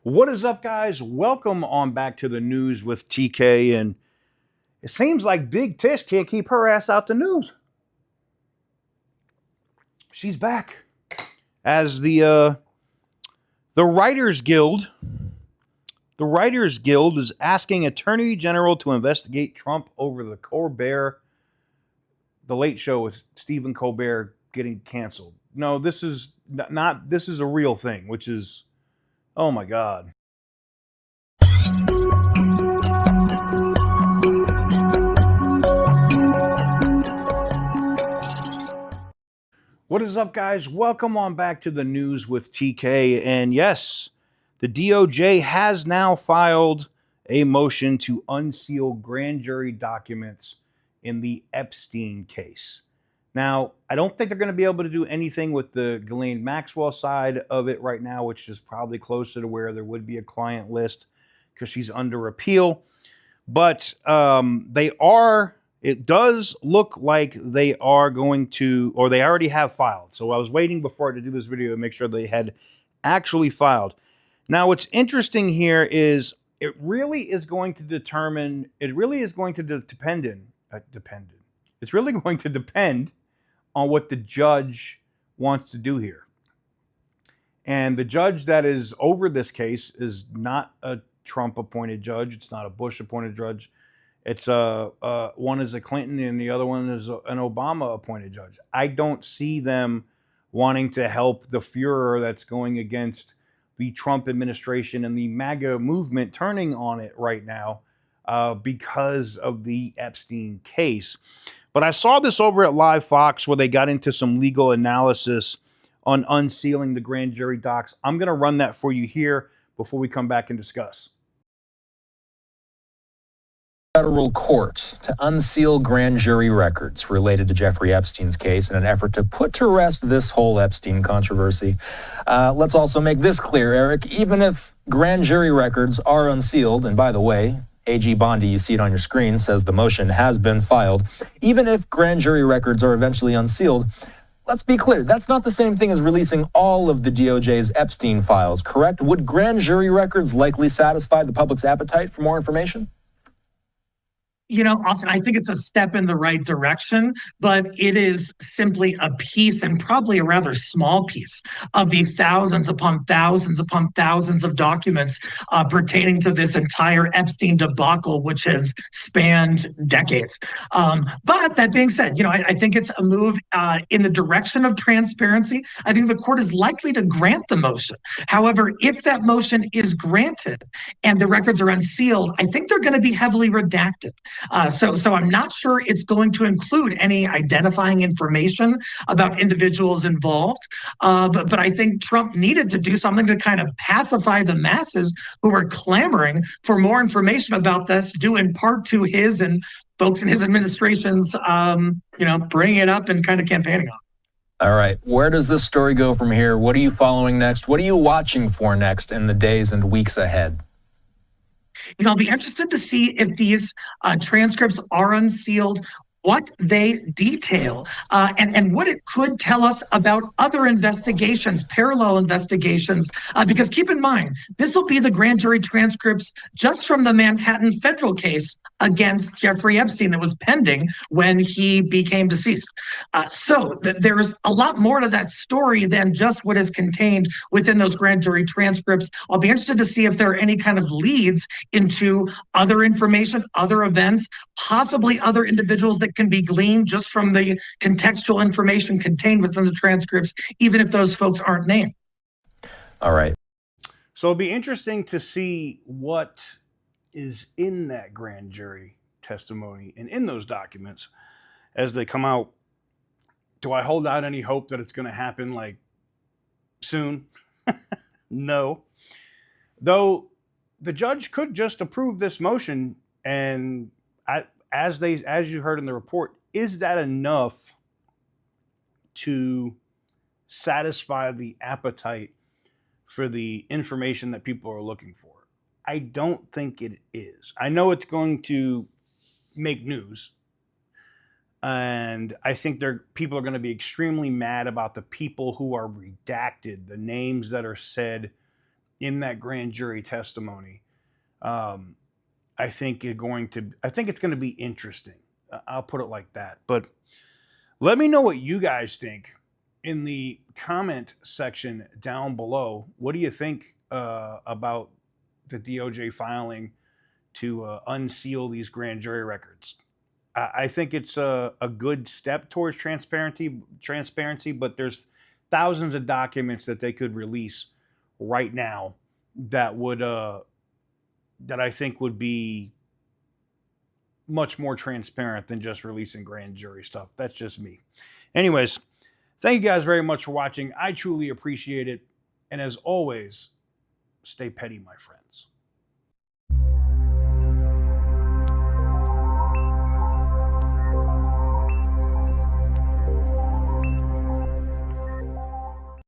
What is up, guys? Welcome on back to the news with TK. And it seems like Big Tish can't keep her ass out the news. She's back as the Writers Guild. The Writers Guild is asking Attorney General to investigate Trump over the Late Show with Stephen Colbert getting canceled. No, this is not. This is a real thing, which is, oh my God. What is up, guys? Welcome on back to the news with TK. And yes, the DOJ has now filed a motion to unseal grand jury documents in the Epstein case. Now, I don't think they're going to be able to do anything with the Ghislaine Maxwell side of it right now, which is probably closer to where there would be a client list because she's under appeal. But it does look like they are going to, or they already have filed. So I was waiting before to do this video to make sure they had actually filed. Now, what's interesting here is it really is going to depend on what the judge wants to do here. And the judge that is over this case is not a Trump-appointed judge. It's not a Bush-appointed judge. It's one is a Clinton and the other one is an Obama-appointed judge. I don't see them wanting to help the furor that's going against the Trump administration and the MAGA movement turning on it right now because of the Epstein case. But I saw this over at Live Fox where they got into some legal analysis on unsealing the grand jury docs. I'm going to run that for you here before we come back and discuss. Federal court to unseal grand jury records related to Jeffrey Epstein's case in an effort to put to rest this whole Epstein controversy. Let's also make this clear, Eric. Even if grand jury records are unsealed, and by the way, AG Bondi, you see it on your screen, says the motion has been filed. Even if grand jury records are eventually unsealed, let's be clear, that's not the same thing as releasing all of the DOJ's Epstein files, correct? Would grand jury records likely satisfy the public's appetite for more information? You know, Austin, I think it's a step in the right direction, but it is simply a piece, and probably a rather small piece, of the thousands upon thousands upon thousands of documents pertaining to this entire Epstein debacle, which has spanned decades. But that being said, I think it's a move in the direction of transparency. I think the court is likely to grant the motion. However, if that motion is granted and the records are unsealed, I think they're going to be heavily redacted. So I'm not sure it's going to include any identifying information about individuals involved. But I think Trump needed to do something to kind of pacify the masses who were clamoring for more information about this, due in part to his and folks in his administration's, bringing it up and kind of campaigning on. All right. Where does this story go from here? What are you following next? What are you watching for next in the days and weeks ahead? I'll be interested to see if these transcripts are unsealed, what they detail, and what it could tell us about other investigations, parallel investigations, because keep in mind, this will be the grand jury transcripts just from the Manhattan federal case against Jeffrey Epstein that was pending when he became deceased. So there's a lot more to that story than just what is contained within those grand jury transcripts. I'll be interested to see if there are any kind of leads into other information, other events, possibly other individuals that can be gleaned just from the contextual information contained within the transcripts, even if those folks aren't named. All right. So it'll be interesting to see what is in that grand jury testimony and in those documents as they come out. Do I hold out any hope that it's going to happen like soon? No. Though the judge could just approve this motion, and as you heard in the report, is that enough to satisfy the appetite for the information that people are looking for? I don't think it is. I know it's going to make news, and I think people are going to be extremely mad about the people who are redacted, the names that are said in that grand jury testimony, I think it's going to be interesting. I'll put it like that. But let me know what you guys think in the comment section down below. What do you think about the DOJ filing to unseal these grand jury records? I think it's a good step towards transparency, but there's thousands of documents that they could release right now that would that I think would be much more transparent than just releasing grand jury stuff. That's just me. Anyways, thank you guys very much for watching. I truly appreciate it. And as always, stay petty, my friends.